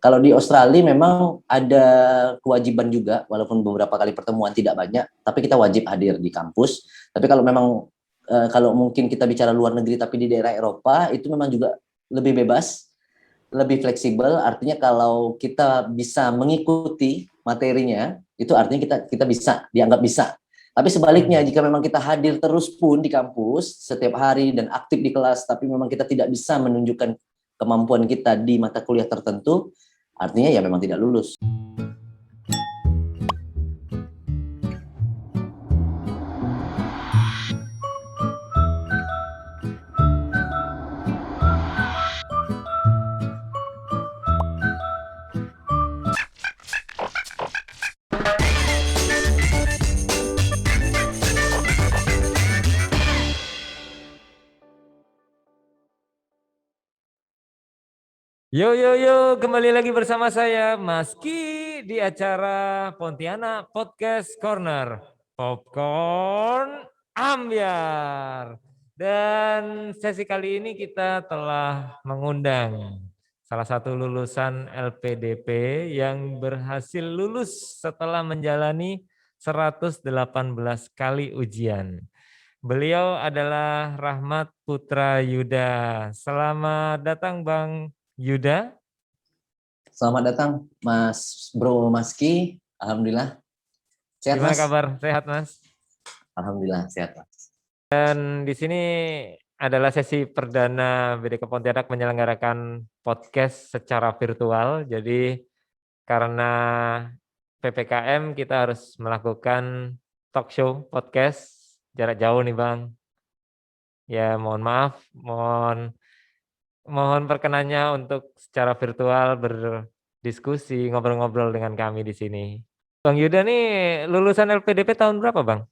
Kalau di Australia memang ada kewajiban juga, walaupun beberapa kali pertemuan tidak banyak, tapi kita wajib hadir di kampus. Tapi kalau memang kalau mungkin kita bicara luar negeri tapi di daerah Eropa itu memang juga lebih bebas, lebih fleksibel. Artinya kalau kita bisa mengikuti materinya, itu artinya kita bisa dianggap bisa. Tapi sebaliknya, jika memang kita hadir terus pun di kampus setiap hari dan aktif di kelas, tapi memang kita tidak bisa menunjukkan kemampuan kita di mata kuliah tertentu, artinya ya memang tidak lulus. Yo, kembali lagi bersama saya Mas Ki di acara Pontianak Podcast Corner. Popcorn ambiar. Dan sesi kali ini kita telah mengundang salah satu lulusan LPDP yang berhasil lulus setelah menjalani 118 kali ujian. Beliau adalah Rahmat Putra Yuda. Selamat datang Bang Yuda. Selamat datang Mas Bro Maski. Alhamdulillah. Sehat, Gimana Mas? kabar? Sehat, Mas? Alhamdulillah sehat, Mas. Dan di sini adalah sesi perdana BDK Pontianak menyelenggarakan podcast secara virtual. Jadi karena PPKM kita harus melakukan talk show podcast jarak jauh nih, Bang. Ya, mohon maaf, mohon perkenannya untuk secara virtual berdiskusi, ngobrol-ngobrol dengan kami di sini. Bang Yuda nih lulusan LPDP tahun berapa, Bang?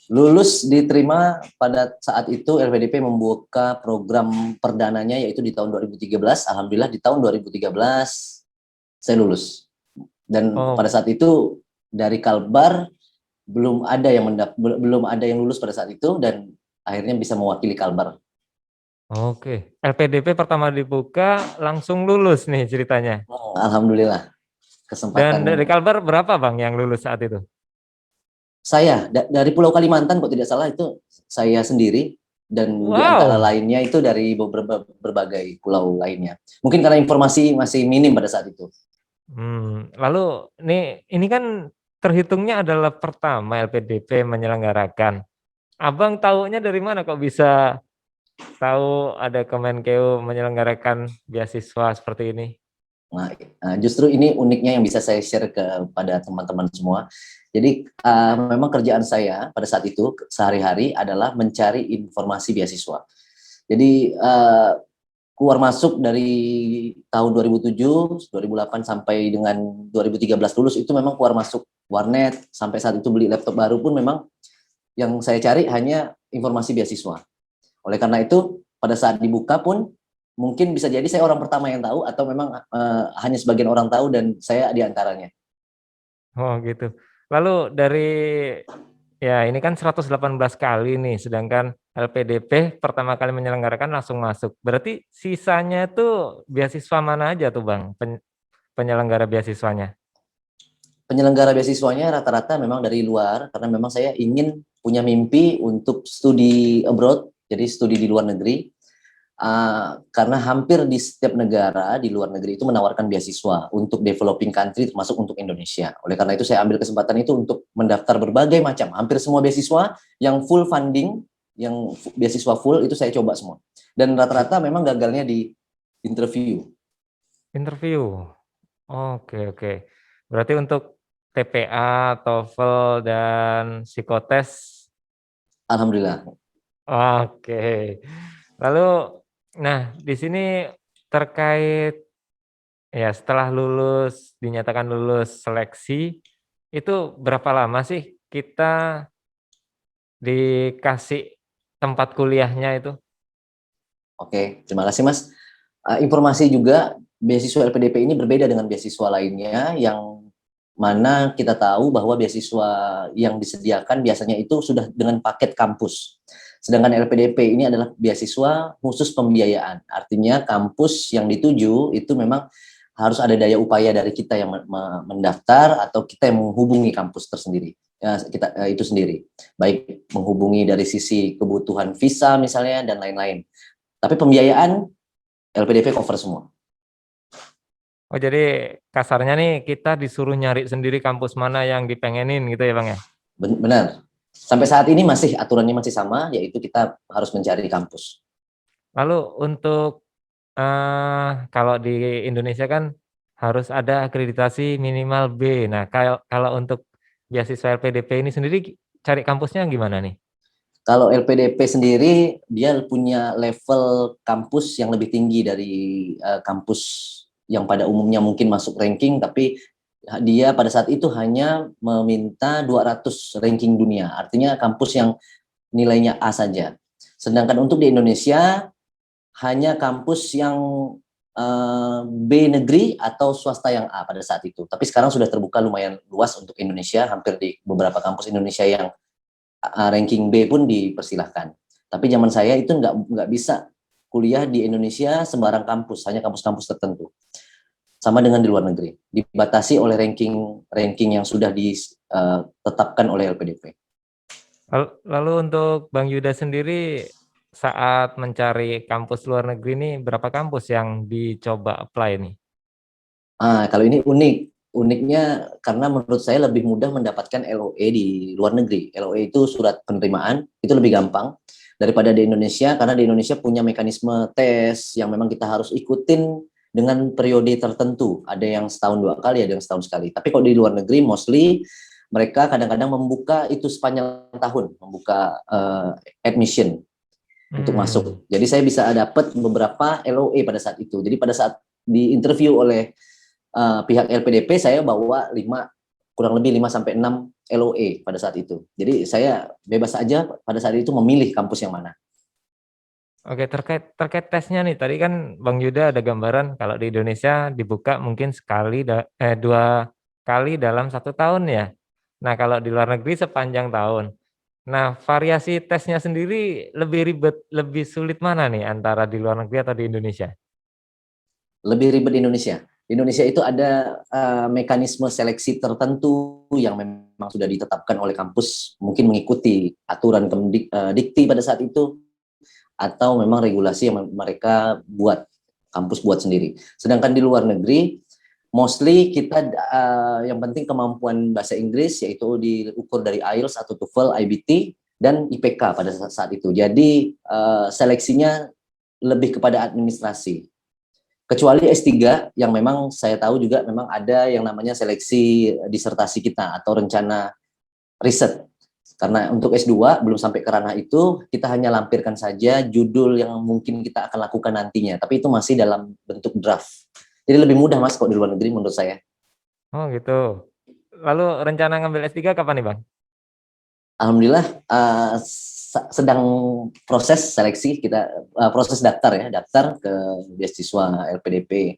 Lulus diterima pada saat itu LPDP membuka program perdananya yaitu di tahun 2013. Alhamdulillah di tahun 2013 saya lulus. Dan pada saat itu dari Kalbar belum ada yang lulus pada saat itu dan akhirnya bisa mewakili Kalbar. Oke, LPDP pertama dibuka langsung lulus nih ceritanya. Alhamdulillah. Kesempatan. Dan dari Kalbar berapa Bang yang lulus saat itu? Saya dari Pulau Kalimantan kok tidak salah itu saya sendiri dan di antara lainnya itu dari berbagai pulau lainnya. Mungkin karena informasi masih minim pada saat itu. Lalu ini kan terhitungnya adalah pertama LPDP menyelenggarakan. Abang tahunya dari mana kok bisa tahu ada Kemenkeu menyelenggarakan beasiswa seperti ini? Nah, justru ini uniknya yang bisa saya share kepada teman-teman semua. Jadi memang kerjaan saya pada saat itu sehari-hari adalah mencari informasi beasiswa. Jadi keluar masuk dari tahun 2007, 2008 sampai dengan 2013 lulus itu memang keluar masuk warnet, sampai saat itu beli laptop baru pun memang yang saya cari hanya informasi beasiswa. Oleh karena itu pada saat dibuka pun mungkin bisa jadi saya orang pertama yang tahu atau memang hanya sebagian orang tahu dan saya di antaranya. Oh gitu. Lalu dari ya ini kan 118 kali nih, sedangkan LPDP pertama kali menyelenggarakan langsung masuk. Berarti sisanya tuh beasiswa mana aja tuh Bang penyelenggara beasiswanya? Penyelenggara beasiswanya rata-rata memang dari luar karena memang saya ingin punya mimpi untuk studi abroad, jadi studi di luar negeri. Karena hampir di setiap negara di luar negeri itu menawarkan beasiswa untuk developing country termasuk untuk Indonesia. Oleh karena itu saya ambil kesempatan itu untuk mendaftar berbagai macam, hampir semua beasiswa yang full funding, yang beasiswa full itu saya coba semua. Dan rata-rata memang gagalnya di interview. Interview. Oke. Berarti untuk TPA, TOEFL dan psikotes. Alhamdulillah. Oke. Lalu nah, di sini terkait ya setelah dinyatakan lulus seleksi, itu berapa lama sih kita dikasih tempat kuliahnya itu? Oke, terima kasih Mas. Informasi juga beasiswa LPDP ini berbeda dengan beasiswa lainnya yang mana kita tahu bahwa beasiswa yang disediakan biasanya itu sudah dengan paket kampus. Sedangkan LPDP ini adalah beasiswa khusus pembiayaan. Artinya kampus yang dituju itu memang harus ada daya upaya dari kita yang mendaftar atau kita yang menghubungi kampus tersendiri. Itu sendiri. Baik menghubungi dari sisi kebutuhan visa misalnya dan lain-lain. Tapi pembiayaan LPDP cover semua. Oh, jadi kasarnya nih kita disuruh nyari sendiri kampus mana yang dipengenin gitu ya, Bang, ya? Benar. Sampai saat ini aturannya masih sama, yaitu kita harus mencari kampus. Lalu untuk, kalau di Indonesia kan harus ada akreditasi minimal B. Nah, kalau untuk beasiswa LPDP ini sendiri cari kampusnya gimana nih? Kalau LPDP sendiri, dia punya level kampus yang lebih tinggi dari kampus yang pada umumnya mungkin masuk ranking, tapi dia pada saat itu hanya meminta 200 ranking dunia, artinya kampus yang nilainya A saja. Sedangkan untuk di Indonesia, hanya kampus yang B negeri atau swasta yang A pada saat itu. Tapi sekarang sudah terbuka lumayan luas untuk Indonesia, hampir di beberapa kampus Indonesia yang ranking B pun dipersilahkan. Tapi zaman saya itu nggak bisa kuliah di Indonesia sembarang kampus, hanya kampus-kampus tertentu. Sama dengan di luar negeri, dibatasi oleh ranking yang sudah ditetapkan oleh LPDP. Lalu untuk Bang Yuda sendiri saat mencari kampus luar negeri ini berapa kampus yang dicoba apply nih? Kalau ini uniknya karena menurut saya lebih mudah mendapatkan LOE di luar negeri. LOE itu surat penerimaan, itu lebih gampang daripada di Indonesia, karena di Indonesia punya mekanisme tes yang memang kita harus ikutin dengan periode tertentu. Ada yang setahun 2 kali, ada yang setahun sekali. Tapi kalau di luar negeri, mostly mereka kadang-kadang membuka itu sepanjang tahun, membuka admission untuk masuk. Jadi saya bisa dapat beberapa LOE pada saat itu. Jadi pada saat di interview oleh pihak LPDP, saya bawa kurang lebih 5 sampai 6 LOE pada saat itu. Jadi saya bebas aja pada saat itu memilih kampus yang mana. Oke, terkait tesnya nih, tadi kan Bang Yuda ada gambaran kalau di Indonesia dibuka mungkin 2 kali dalam 1 tahun ya. Nah, kalau di luar negeri sepanjang tahun. Nah, variasi tesnya sendiri lebih ribet, lebih sulit mana nih antara di luar negeri atau di Indonesia? Lebih ribet di Indonesia. Di Indonesia itu ada mekanisme seleksi tertentu yang memang sudah ditetapkan oleh kampus, mungkin mengikuti aturan Dikti pada saat itu, atau memang regulasi yang mereka buat, kampus buat sendiri. Sedangkan di luar negeri, mostly kita yang penting kemampuan bahasa Inggris, yaitu diukur dari IELTS atau TOEFL, IBT, dan IPK pada saat itu. Jadi seleksinya lebih kepada administrasi. Kecuali S3 yang memang saya tahu juga memang ada yang namanya seleksi disertasi kita atau rencana riset. Karena untuk S2 belum sampai ke ranah itu, kita hanya lampirkan saja judul yang mungkin kita akan lakukan nantinya, tapi itu masih dalam bentuk draft. Jadi lebih mudah Mas kok di luar negeri menurut saya. Oh gitu. Lalu rencana ngambil S3 kapan nih Bang? Alhamdulillah sedang proses seleksi, kita proses daftar ke beasiswa LPDP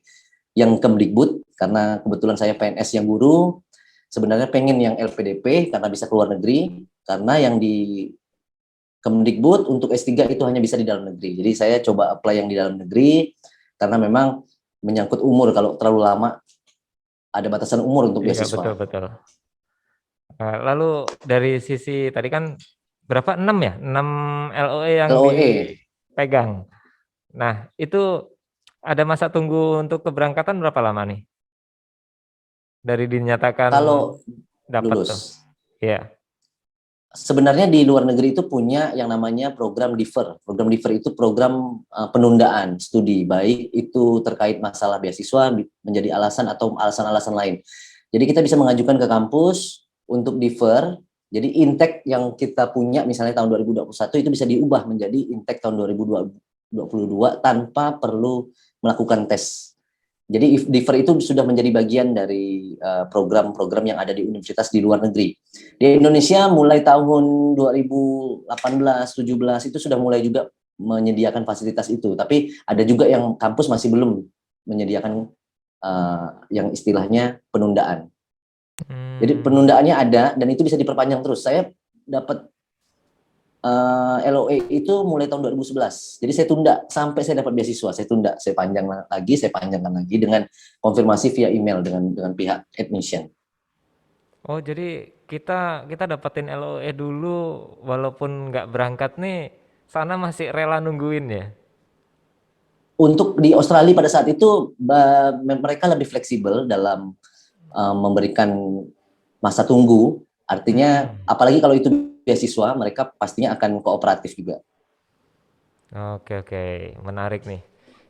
yang Kemdikbud, karena kebetulan saya PNS yang guru, sebenarnya pengen yang LPDP karena bisa keluar negeri, karena yang di Kemdikbud untuk S3 itu hanya bisa di dalam negeri. Jadi saya coba apply yang di dalam negeri, karena memang menyangkut umur, kalau terlalu lama ada batasan umur untuk Iya, beasiswa. betul. Lalu dari sisi tadi kan berapa? 6 ya? 6 LOE yang LOE. dipegang. Nah, itu ada masa tunggu untuk keberangkatan berapa lama nih? Dari dinyatakan Kalau dapat tuh. lulus. Iya. Sebenarnya di luar negeri itu punya yang namanya program defer. Program defer itu program penundaan studi, baik itu terkait masalah beasiswa menjadi alasan atau alasan-alasan lain. Jadi kita bisa mengajukan ke kampus untuk defer. Jadi intake yang kita punya misalnya tahun 2021 itu bisa diubah menjadi intake tahun 2022 tanpa perlu melakukan tes. Jadi defer itu sudah menjadi bagian dari program-program yang ada di universitas di luar negeri. Di Indonesia mulai tahun 2018-17 itu sudah mulai juga menyediakan fasilitas itu. Tapi ada juga yang kampus masih belum menyediakan yang istilahnya penundaan. Jadi penundaannya ada dan itu bisa diperpanjang terus. Saya dapat LOE itu mulai tahun 2011. Jadi saya tunda sampai saya dapat beasiswa. Saya tunda, saya panjangkan lagi dengan konfirmasi via email dengan pihak admission. Oh, jadi kita kita dapetin LOE dulu walaupun nggak berangkat nih, sana masih rela nungguin ya? Untuk di Australia pada saat itu mereka lebih fleksibel dalam memberikan masa tunggu. Artinya Hmm. apalagi kalau itu beasiswa, mereka pastinya akan kooperatif juga. Oke oke, menarik nih.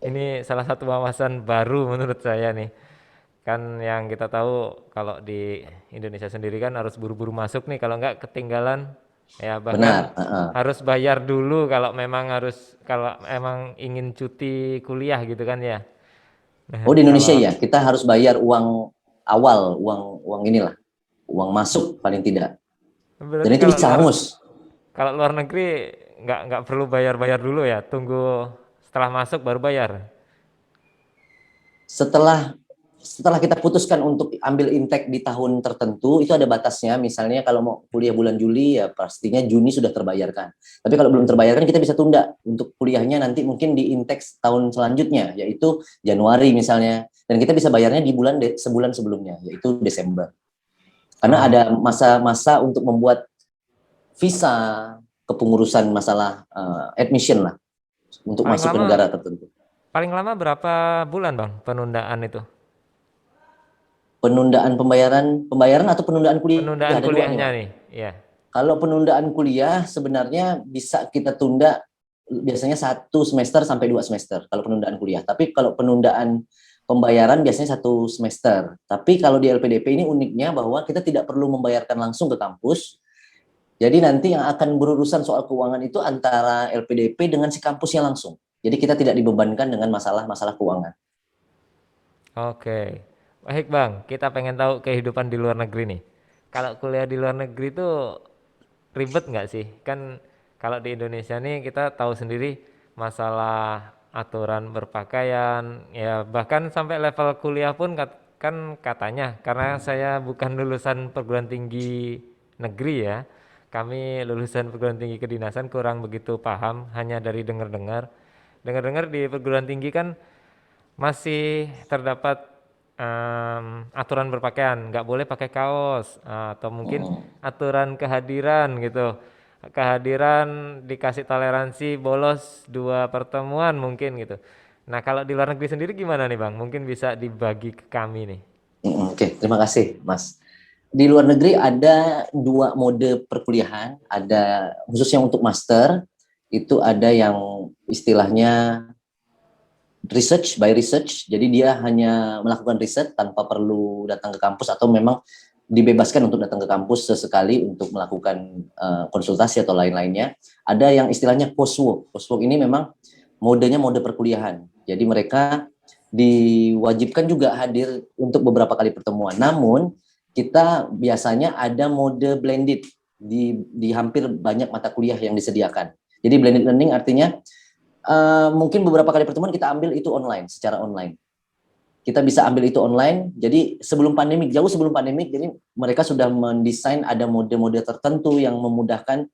Ini salah satu wawasan baru menurut saya nih. Kan yang kita tahu kalau di Indonesia sendiri kan harus buru-buru masuk nih, kalau nggak ketinggalan ya bahkan Benar. Uh-uh. harus bayar dulu kalau emang ingin cuti kuliah gitu kan ya. Oh, Nah, di Indonesia kalau ya, kita harus bayar uang awal, uang uang inilah, uang masuk paling tidak. Dan berarti itu bisa hangus. kalau luar negeri nggak perlu bayar-bayar dulu ya, tunggu setelah masuk baru bayar. Setelah setelah kita putuskan untuk ambil intake di tahun tertentu, itu ada batasnya. Misalnya kalau mau kuliah bulan Juli, ya pastinya Juni sudah terbayarkan. Tapi kalau belum Hmm. terbayarkan, kita bisa tunda untuk kuliahnya nanti mungkin di intake tahun selanjutnya, yaitu Januari misalnya. Dan kita bisa bayarnya di sebulan sebelumnya, yaitu Desember. Karena ada Oh, masa-masa untuk membuat visa, kepengurusan masalah admission lah, untuk paling masuk ke lama negara tertentu. paling lama berapa bulan Bang penundaan itu? Penundaan pembayaran atau penundaan kuliah, Penundaan ada dua nih, kuliahnya Mas. nih, ya. Kalau penundaan kuliah sebenarnya bisa kita tunda biasanya 1 semester sampai 2 semester kalau penundaan kuliah. Tapi kalau penundaan pembayaran biasanya 1 semester. Tapi kalau di LPDP ini uniknya bahwa kita tidak perlu membayarkan langsung ke kampus. Jadi nanti yang akan berurusan soal keuangan itu antara LPDP dengan si kampusnya langsung. Jadi kita tidak dibebankan dengan masalah-masalah keuangan. Oke. Baik Bang, kita pengen tahu kehidupan di luar negeri nih. Kalau kuliah di luar negeri itu ribet nggak sih? Kan kalau di Indonesia nih kita tahu sendiri masalah aturan berpakaian, ya bahkan sampai level kuliah pun kan katanya, karena saya bukan lulusan perguruan tinggi negeri ya, kami lulusan perguruan tinggi kedinasan kurang begitu paham, hanya dari dengar-dengar. Dengar-dengar di perguruan tinggi kan masih terdapat aturan berpakaian, nggak boleh pakai kaos, atau mungkin Hmm. aturan kehadiran gitu. Kehadiran dikasih toleransi bolos 2 pertemuan mungkin gitu. Nah, kalau di luar negeri sendiri gimana nih Bang? Mungkin bisa dibagi ke kami nih. Oke, terima kasih, Mas. Di luar negeri ada 2 mode perkuliahan, ada khususnya untuk master, itu ada yang istilahnya research by research, jadi dia hanya melakukan riset tanpa perlu datang ke kampus atau memang dibebaskan untuk datang ke kampus sesekali untuk melakukan konsultasi atau lain-lainnya. Ada yang istilahnya coursework. Coursework ini memang modenya mode perkuliahan. Jadi mereka diwajibkan juga hadir untuk beberapa kali pertemuan. Namun kita biasanya ada mode blended di hampir banyak mata kuliah yang disediakan. Jadi blended learning artinya mungkin beberapa kali pertemuan kita ambil itu online, secara online. Kita bisa ambil itu online. Jadi sebelum pandemik, jauh sebelum pandemik, jadi mereka sudah mendesain ada mode-mode tertentu yang memudahkan,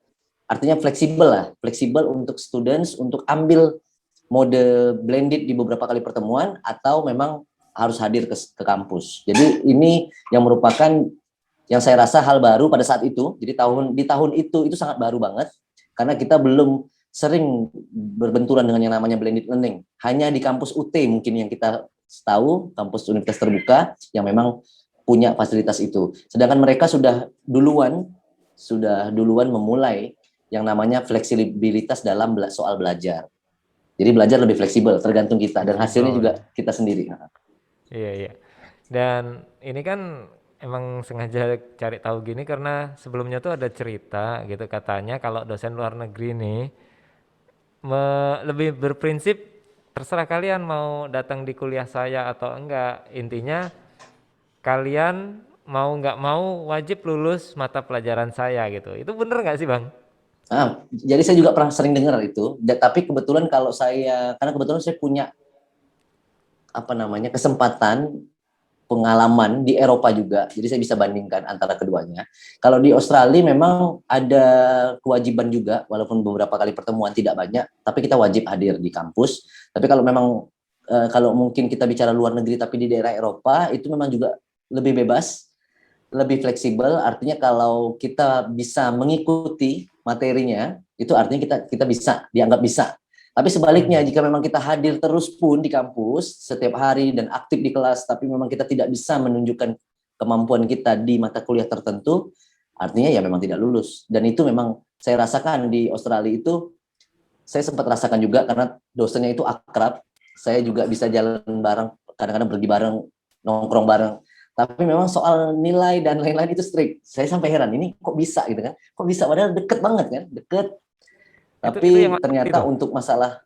artinya fleksibel lah, fleksibel untuk students untuk ambil mode blended di beberapa kali pertemuan atau memang harus hadir ke kampus. Jadi ini yang merupakan yang saya rasa hal baru pada saat itu. Jadi di tahun itu sangat baru banget karena kita belum sering berbenturan dengan yang namanya blended learning. Hanya di kampus UT mungkin yang kita tahu, kampus universitas terbuka yang memang punya fasilitas itu. Sedangkan mereka sudah duluan memulai yang namanya fleksibilitas dalam soal belajar. Jadi belajar lebih fleksibel, tergantung kita dan hasilnya Fleksibel juga ya. kita sendiri. Iya, iya. Dan ini kan emang sengaja cari tahu gini karena sebelumnya tuh ada cerita gitu katanya kalau dosen luar negeri nih lebih berprinsip terserah kalian mau datang di kuliah saya atau enggak. Intinya kalian mau nggak mau wajib lulus mata pelajaran saya gitu. Itu bener nggak sih Bang? Jadi saya juga pernah sering dengar itu, tapi kebetulan karena kebetulan saya punya apa namanya kesempatan pengalaman di Eropa juga, jadi saya bisa bandingkan antara keduanya. Kalau di Australia memang ada kewajiban juga, walaupun beberapa kali pertemuan tidak banyak, tapi kita wajib hadir di kampus. Tapi kalau memang kalau mungkin kita bicara luar negeri tapi di daerah Eropa itu memang juga lebih bebas, lebih fleksibel. Artinya kalau kita bisa mengikuti materinya, itu artinya kita bisa dianggap bisa. Tapi sebaliknya, jika memang kita hadir terus pun di kampus setiap hari dan aktif di kelas, tapi memang kita tidak bisa menunjukkan kemampuan kita di mata kuliah tertentu, artinya ya memang tidak lulus. Dan itu memang saya rasakan di Australia itu, saya sempat rasakan juga karena dosennya itu akrab, saya juga bisa jalan bareng, kadang-kadang pergi bareng, nongkrong bareng. Tapi memang soal nilai dan lain-lain itu strict. Saya sampai heran, ini kok bisa gitu kan? Kok bisa, padahal deket banget kan? Deket. Itu yang Tapi mana ternyata itu? untuk masalah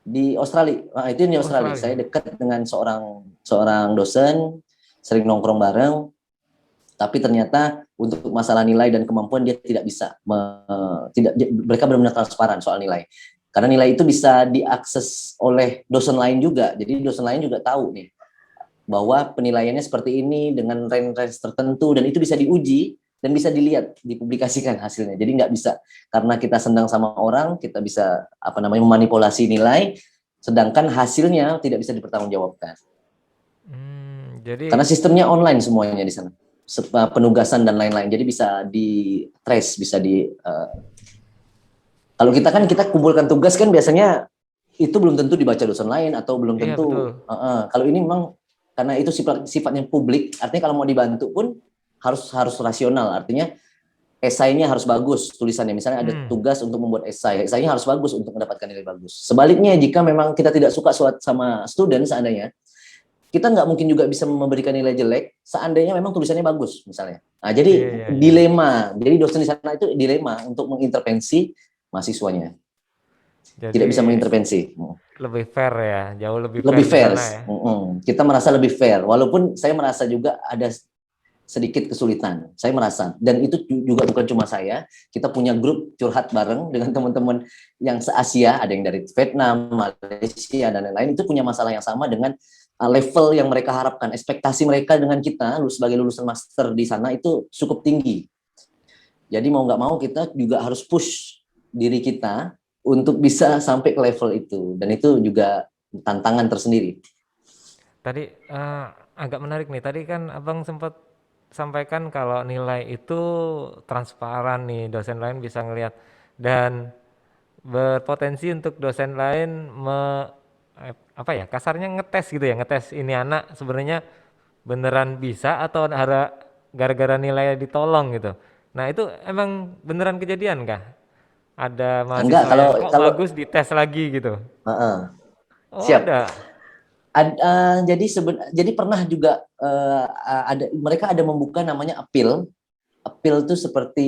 di Australia, itu di Australia. Saya Australia. dekat dengan seorang dosen, sering nongkrong bareng. Tapi ternyata untuk masalah nilai dan kemampuan dia tidak bisa, mereka benar-benar transparan soal nilai. Karena nilai itu bisa diakses oleh dosen lain juga. Jadi dosen lain juga tahu nih bahwa penilaiannya seperti ini dengan range tertentu, dan itu bisa diuji dan bisa dilihat, dipublikasikan hasilnya. Jadi nggak bisa karena kita senang sama orang, kita bisa memanipulasi nilai, sedangkan hasilnya tidak bisa dipertanggungjawabkan. Jadi Karena sistemnya online semuanya di sana, penugasan dan lain-lain. Jadi bisa di trace, bisa di kalau kita kan kita kumpulkan tugas kan biasanya itu belum tentu dibaca dosen lain atau belum iya tentu. betul. Kalau ini memang karena itu sifatnya publik, artinya kalau mau dibantu pun harus rasional. Artinya esainya harus bagus tulisannya. Misalnya ada tugas untuk membuat esainya harus bagus untuk mendapatkan nilai bagus. Sebaliknya jika memang kita tidak suka sama student seandainya, kita nggak mungkin juga bisa memberikan nilai jelek seandainya memang tulisannya bagus misalnya. Nah, jadi Iya. dilema. Jadi dosen di sana itu dilema untuk mengintervensi mahasiswanya. Jadi Tidak bisa mengintervensi. lebih fair ya, jauh lebih fair Lebih di fair. sana ya. Kita merasa lebih fair. Walaupun saya merasa juga ada sedikit kesulitan. Saya merasa. Dan itu juga bukan cuma saya. Kita punya grup curhat bareng dengan teman-teman yang se-Asia. Ada yang dari Vietnam, Malaysia, dan lain-lain. Itu punya masalah yang sama dengan level yang mereka harapkan. Ekspektasi mereka dengan kita sebagai lulusan master di sana itu cukup tinggi. Jadi mau nggak mau kita juga harus push diri kita untuk bisa sampai ke level itu. Dan itu juga tantangan tersendiri. Tadi agak menarik nih. Tadi kan Abang sempat sampaikan kalau nilai itu transparan nih, dosen lain bisa ngelihat dan berpotensi untuk dosen lain kasarnya ngetes gitu ya, ngetes ini anak sebenarnya beneran bisa atau gara-gara nilai ditolong gitu. Nah itu emang beneran kejadian kah? Ada Enggak, mahasiswa kalau yang kok kalau bagus dites lagi gitu? Oh siap. ada. Jadi pernah juga mereka ada membuka namanya appeal. Appeal itu seperti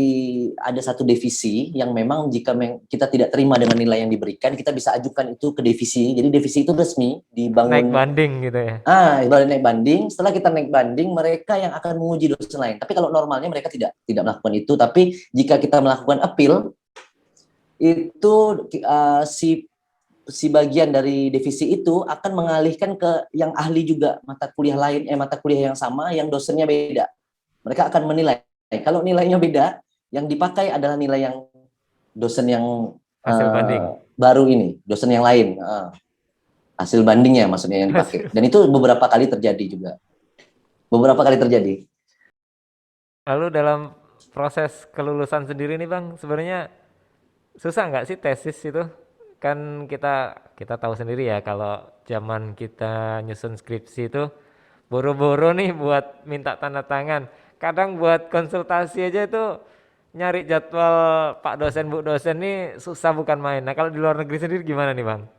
ada satu divisi yang memang jika kita tidak terima dengan nilai yang diberikan, kita bisa ajukan itu ke divisi. Jadi divisi itu resmi Naik dibangun. banding gitu ya? Ibarat naik banding. Setelah kita naik banding, mereka yang akan menguji dosen lain. Tapi kalau normalnya mereka tidak melakukan itu. Tapi jika kita melakukan appeal, itu si bagian dari divisi itu akan mengalihkan ke yang ahli juga mata kuliah yang sama yang dosennya beda. Mereka akan menilai. Kalau nilainya beda, yang dipakai adalah nilai yang dosen yang Hasil banding. baru ini, dosen yang lain. Hasil bandingnya maksudnya yang dipakai. Dan itu beberapa kali terjadi juga. Lalu dalam proses kelulusan sendiri nih Bang, sebenarnya susah nggak sih tesis itu? Kan kita tahu sendiri ya kalau zaman kita nyusun skripsi itu boro-boro nih buat minta tanda tangan. Kadang buat konsultasi aja itu nyari jadwal Pak dosen Bu dosen nih susah bukan main. Nah kalau di luar negeri sendiri gimana nih Bang?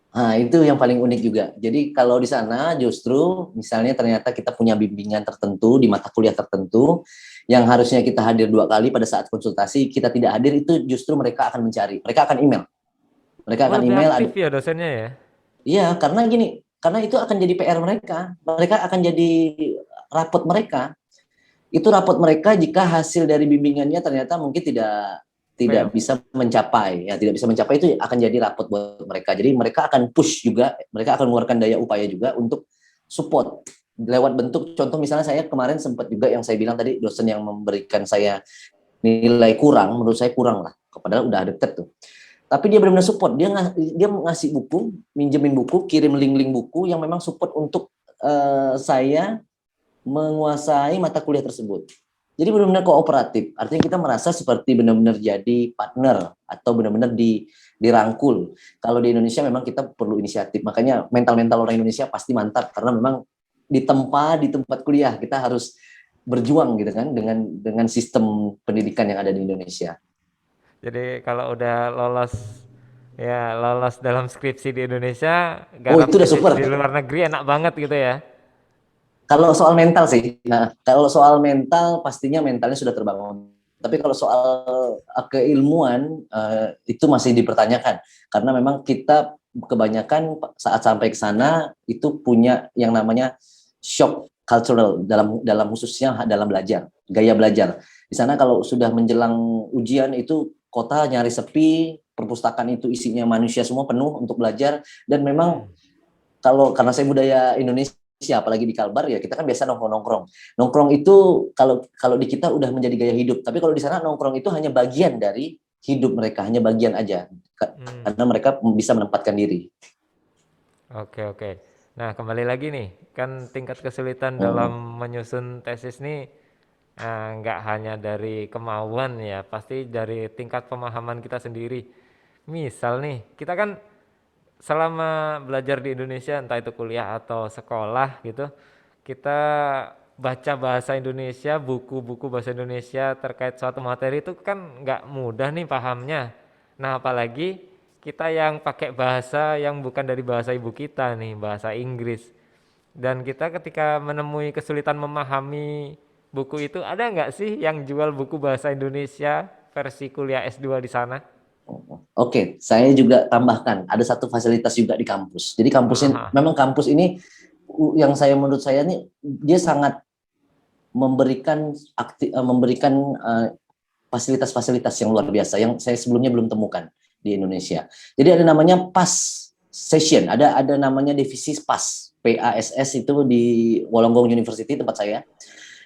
Nah, itu yang paling unik juga. Jadi kalau di sana justru misalnya ternyata kita punya bimbingan tertentu di mata kuliah tertentu yang harusnya kita hadir 2 kali pada saat konsultasi, kita tidak hadir, itu justru mereka akan mencari. Mereka akan email. Oh lebih aktif ya dosennya ya? Iya, karena itu akan jadi PR mereka. Mereka akan jadi rapot mereka. Itu rapot mereka jika hasil dari bimbingannya ternyata mungkin tidak tidak fail. bisa mencapai, ya tidak bisa mencapai itu akan jadi rapot buat mereka. Jadi mereka akan push juga, mereka akan mengeluarkan daya upaya juga untuk support lewat bentuk contoh misalnya saya kemarin sempat juga yang saya bilang tadi dosen yang memberikan saya nilai kurang, menurut saya kurang lah, padahal udah deket tuh. Tapi dia benar-benar support, dia ngasih buku, minjemin buku, kirim link-link buku yang memang support untuk saya menguasai mata kuliah tersebut. Jadi benar-benar kooperatif. Artinya kita merasa seperti benar-benar jadi partner atau benar-benar dirangkul. Kalau di Indonesia memang kita perlu inisiatif. Makanya mental-mental orang Indonesia pasti mantap karena memang di tempat kuliah kita harus berjuang gitu kan dengan sistem pendidikan yang ada di Indonesia. Jadi kalau udah lolos dalam skripsi di Indonesia, Oh, garap itu udah tesis super. di luar negeri enak banget gitu ya. Kalau soal mental sih, nah, kalau soal mental pastinya mentalnya sudah terbangun. Tapi kalau soal keilmuan itu masih dipertanyakan karena memang kita kebanyakan saat sampai ke sana itu punya yang namanya shock cultural dalam khususnya dalam belajar, gaya belajar. Di sana kalau sudah menjelang ujian itu kota nyari sepi, perpustakaan itu isinya manusia semua penuh untuk belajar dan memang kalau karena saya budaya Indonesia apalagi di Kalbar ya kita kan biasa nongkrong-nongkrong. Nongkrong itu kalau kalau di kita udah menjadi gaya hidup, tapi kalau di sana nongkrong itu hanya bagian dari hidup mereka, hanya bagian aja karena mereka bisa menempatkan diri. Oke, oke. Nah, kembali lagi nih, kan tingkat kesulitan dalam Hmm. menyusun tesis nih nggak hanya dari kemauan ya, pasti dari tingkat pemahaman kita sendiri. Misal nih, kita kan selama belajar di Indonesia, entah itu kuliah atau sekolah gitu, kita baca bahasa Indonesia, buku-buku bahasa Indonesia terkait suatu materi itu kan nggak mudah nih pahamnya. Nah, apalagi kita yang pakai bahasa yang bukan dari bahasa ibu kita nih, bahasa Inggris. Dan kita ketika menemui kesulitan memahami buku itu, ada nggak sih yang jual buku bahasa Indonesia versi kuliah S2 di sana? Oke, saya juga tambahkan ada satu fasilitas juga di kampus. Jadi kampusnya Aha. memang kampus ini yang saya menurut saya nih dia sangat memberikan fasilitas-fasilitas yang luar biasa yang saya sebelumnya belum temukan di Indonesia. Jadi ada namanya PAS session, ada namanya divisi PAS, PASS itu di Wollongong University tempat saya.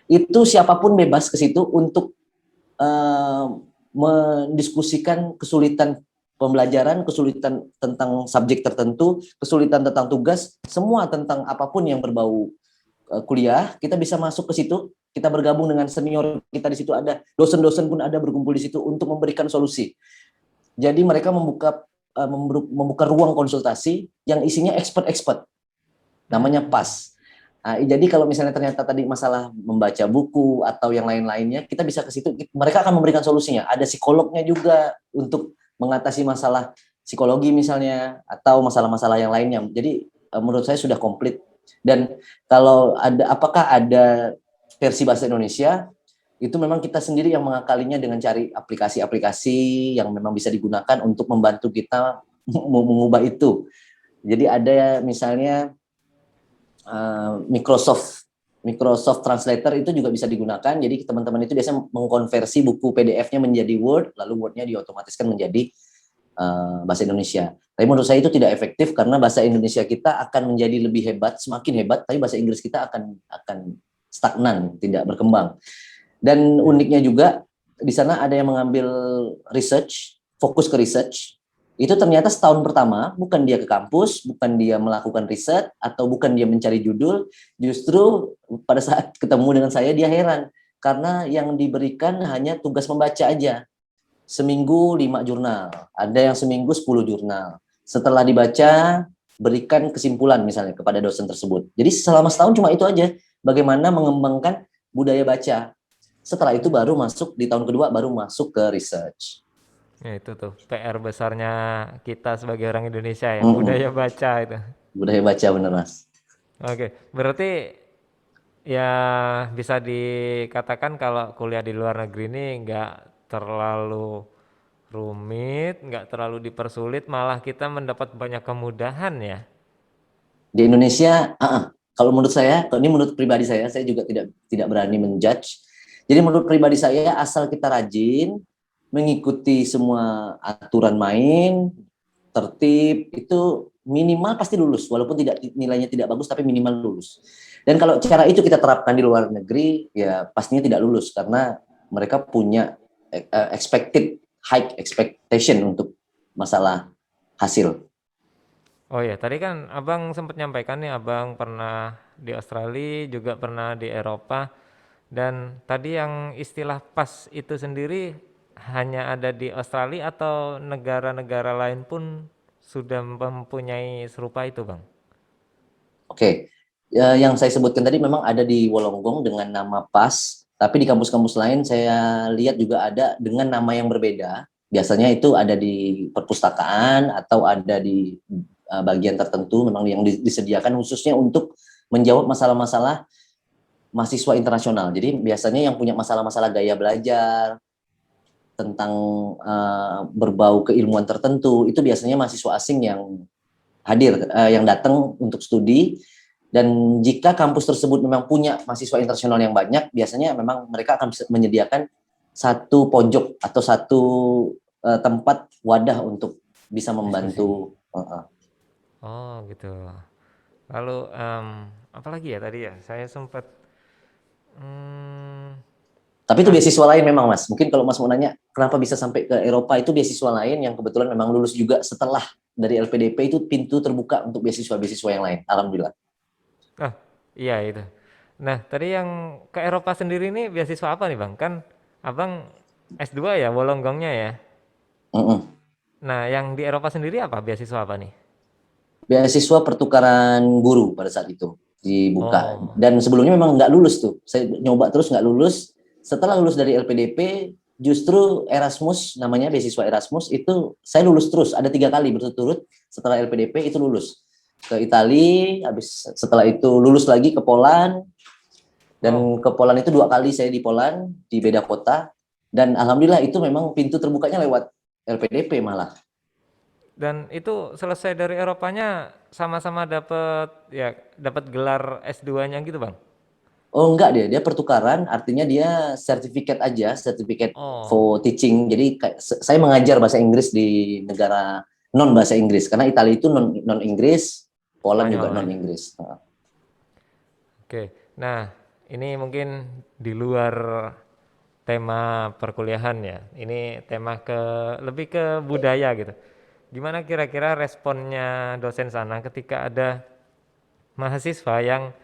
Itu siapapun bebas ke situ untuk uh, mendiskusikan kesulitan pembelajaran, kesulitan tentang subjek tertentu, kesulitan tentang tugas, semua tentang apapun yang berbau kuliah, kita bisa masuk ke situ, kita bergabung dengan senior kita di situ ada, dosen-dosen pun ada berkumpul di situ untuk memberikan solusi. Jadi mereka membuka ruang konsultasi yang isinya expert-expert, namanya PAS. Nah, jadi kalau misalnya ternyata tadi masalah membaca buku atau yang lain-lainnya, kita bisa ke situ, mereka akan memberikan solusinya. Ada psikolognya juga untuk mengatasi masalah psikologi misalnya, atau masalah-masalah yang lainnya. Jadi menurut saya sudah komplit. Dan kalau apakah ada versi bahasa Indonesia, itu memang kita sendiri yang mengakalinya dengan cari aplikasi-aplikasi yang memang bisa digunakan untuk membantu kita mengubah itu. Jadi ada misalnya Microsoft Translator itu juga bisa digunakan. Jadi teman-teman itu biasanya mengkonversi buku PDF-nya menjadi Word, lalu Word-nya diotomatiskan menjadi bahasa Indonesia. Tapi menurut saya itu tidak efektif karena bahasa Indonesia kita akan menjadi lebih hebat, semakin hebat, tapi bahasa Inggris kita akan stagnan, tidak berkembang. Dan uniknya juga di sana ada yang mengambil research, fokus ke research. Itu ternyata setahun pertama bukan dia ke kampus, bukan dia melakukan riset atau bukan dia mencari judul, justru pada saat ketemu dengan saya dia heran karena yang diberikan hanya tugas membaca aja. Seminggu 5 jurnal, ada yang seminggu 10 jurnal. Setelah dibaca, berikan kesimpulan misalnya kepada dosen tersebut. Jadi selama setahun cuma itu aja, bagaimana mengembangkan budaya baca. Setelah itu baru masuk, di tahun kedua baru masuk ke research. Ya itu tuh PR besarnya kita sebagai orang Indonesia ya, budaya Mm-mm. baca itu. Budaya baca bener mas. Oke, berarti ya bisa dikatakan kalau kuliah di luar negeri ini nggak terlalu rumit, nggak terlalu dipersulit, malah kita mendapat banyak kemudahan ya. Di Indonesia, kalau menurut saya, ini menurut pribadi saya juga tidak berani menjudge. Jadi menurut pribadi saya, asal kita rajin, mengikuti semua aturan main, tertib, itu minimal pasti lulus, walaupun nilainya tidak bagus tapi minimal lulus. Dan kalau cara itu kita terapkan di luar negeri, ya pastinya tidak lulus karena mereka punya high expectation untuk masalah hasil. Oh ya, tadi kan Abang sempat nyampaikan nih, Abang pernah di Australia, juga pernah di Eropa, dan tadi yang istilah PAS itu sendiri hanya ada di Australia atau negara-negara lain pun sudah mempunyai serupa itu, Bang? Oke, yang saya sebutkan tadi memang ada di Wollongong dengan nama PAS, tapi di kampus-kampus lain saya lihat juga ada dengan nama yang berbeda. Biasanya itu ada di perpustakaan atau ada di bagian tertentu memang yang disediakan khususnya untuk menjawab masalah-masalah mahasiswa internasional. Jadi biasanya yang punya masalah-masalah gaya belajar tentang berbau keilmuan tertentu itu biasanya mahasiswa asing yang hadir, yang datang untuk studi. Dan jika kampus tersebut memang punya mahasiswa internasional yang banyak, biasanya memang mereka akan menyediakan satu pojok atau satu tempat wadah untuk bisa Diskusi. membantu. Oh gitu. Lalu apa lagi ya tadi ya? Saya sempat. Tapi itu Nah, beasiswa lain memang, Mas. Mungkin kalau Mas mau nanya kenapa bisa sampai ke Eropa, itu beasiswa lain yang kebetulan memang lulus juga setelah dari LPDP, itu pintu terbuka untuk beasiswa-beasiswa yang lain. Alhamdulillah. ah iya itu. Nah tadi yang ke Eropa sendiri ini beasiswa apa nih Bang? Kan Abang S2 ya, Wollongongnya ya. Mm-mm. Nah yang di Eropa sendiri apa? Beasiswa apa nih? Beasiswa pertukaran guru pada saat itu dibuka. Oh, Dan sebelumnya memang nggak lulus tuh. Saya nyoba terus nggak lulus. Setelah lulus dari LPDP, justru Erasmus, namanya beasiswa Erasmus, itu saya lulus terus. Ada 3 kali berturut-turut setelah LPDP itu lulus. Ke Italia, habis setelah itu lulus lagi ke Poland, dan oh. ke Poland itu 2 kali saya di Poland, di beda kota. Dan alhamdulillah itu memang pintu terbukanya lewat LPDP malah. Dan itu selesai dari Eropanya sama-sama dapat ya dapat gelar S2-nya gitu Bang? Oh enggak, dia pertukaran, artinya dia sertifikat aja, sertifikat Oh, for teaching. Jadi saya mengajar bahasa Inggris di negara non bahasa Inggris, karena Italia itu non Inggris, Poland juga Spanyol non ya. Inggris. Oke. Nah, ini mungkin di luar tema perkuliahan ya. Ini tema lebih ke budaya gitu. Gimana kira-kira responnya dosen sana ketika ada mahasiswa yang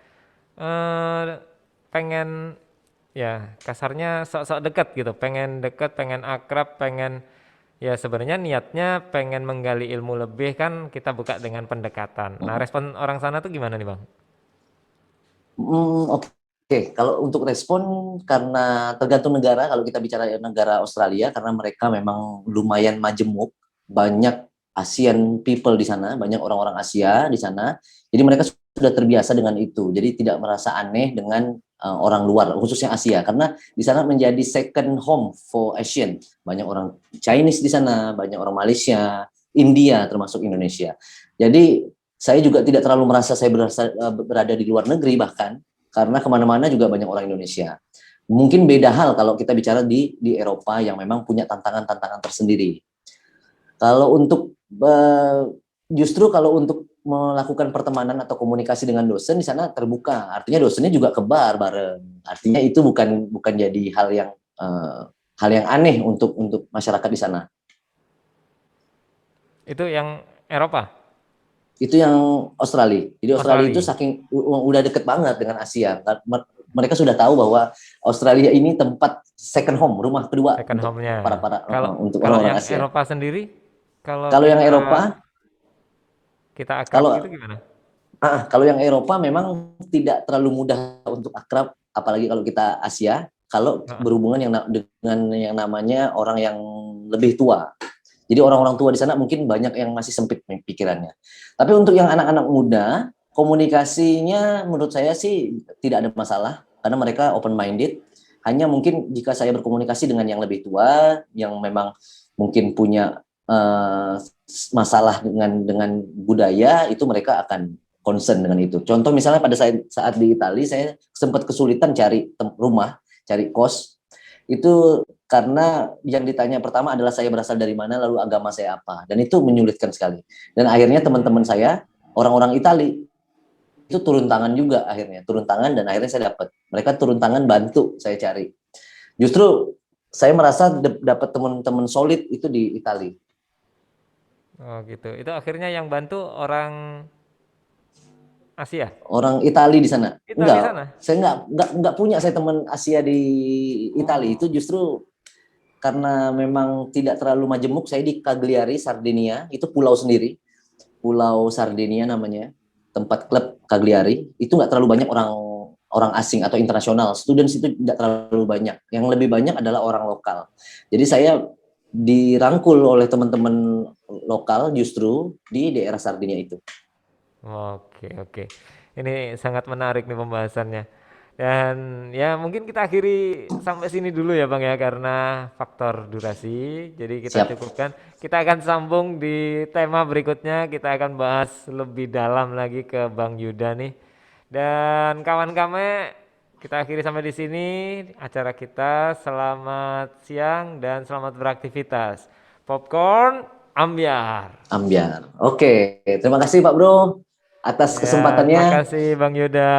eh, pengen ya kasarnya sok-sok dekat gitu, pengen dekat, pengen akrab, pengen ya sebenarnya niatnya pengen menggali ilmu lebih kan kita buka dengan pendekatan. Nah, respon orang sana tuh gimana nih Bang? Oke. Kalau untuk respon, karena tergantung negara. Kalau kita bicara negara Australia, karena mereka memang lumayan majemuk, banyak Asian people di sana, banyak orang-orang Asia di sana. Jadi mereka sudah terbiasa dengan itu. Jadi tidak merasa aneh dengan orang luar, khususnya Asia, karena di sana menjadi second home for Asian. Banyak orang Chinese di sana, banyak orang Malaysia, India, termasuk Indonesia. Jadi saya juga tidak terlalu merasa saya berada di luar negeri, bahkan karena kemana-mana juga banyak orang Indonesia. Mungkin beda hal kalau kita bicara di Eropa yang memang punya tantangan-tantangan tersendiri. Kalau untuk justru kalau untuk melakukan pertemanan atau komunikasi dengan dosen di sana terbuka, artinya dosennya juga ke bar bareng. Artinya itu bukan jadi hal yang aneh untuk masyarakat di sana. Itu yang Eropa, Itu yang Australia. Jadi Australia itu Australia. saking udah deket banget dengan Asia. Mereka sudah tahu bahwa Australia ini tempat second home, rumah kedua Second untuk home-nya. para Kalau untuk kalau orang-orang yang Asia. Eropa sendiri, kalau Kalau yang kita Eropa, kita akrab gitu kalau gimana? kalau yang Eropa memang tidak terlalu mudah untuk akrab, apalagi kalau kita Asia. Kalau Heeh. berhubungan dengan yang namanya orang yang lebih tua. Jadi orang-orang tua di sana mungkin banyak yang masih sempit pikirannya. Tapi untuk yang anak-anak muda, komunikasinya menurut saya sih tidak ada masalah karena mereka open minded. Hanya mungkin jika saya berkomunikasi dengan yang lebih tua, yang memang mungkin punya masalah dengan budaya, itu mereka akan concern dengan itu. Contoh misalnya pada saat di Italia saya sempat kesulitan cari rumah, cari kos, Itu karena yang ditanya pertama adalah saya berasal dari mana, lalu agama saya apa. Dan itu menyulitkan sekali. Dan akhirnya teman-teman saya, orang-orang Itali, itu turun tangan juga akhirnya. Turun tangan dan akhirnya saya dapat. Mereka turun tangan bantu saya cari. Justru saya merasa dapat teman-teman solid itu di Itali. Oh gitu. Itu akhirnya yang bantu orang Asia? Orang Itali di sana. Italia Enggak, sana? saya enggak punya saya teman Asia di Itali. Itu Oh. justru karena memang tidak terlalu majemuk, saya di Cagliari, Sardinia, itu pulau sendiri, Pulau Sardinia namanya, tempat klub Cagliari, itu nggak terlalu banyak orang orang asing atau internasional, students itu tidak terlalu banyak, yang lebih banyak adalah orang lokal. Jadi saya dirangkul oleh teman-teman lokal justru di daerah Sardinia itu. Oke, oke. Ini sangat menarik nih pembahasannya. Dan ya mungkin kita akhiri sampai sini dulu ya Bang ya karena faktor durasi. Jadi kita Siap, cukupkan. Kita akan sambung di tema berikutnya. Kita akan bahas lebih dalam lagi ke Bang Yuda nih. Dan kawan kami kita akhiri sampai di sini acara kita. Selamat siang dan selamat beraktivitas. Popcorn ambiar. ambiar. Oke, terima kasih Pak Bro atas Ya, terima kesempatannya. kasih Bang Yuda.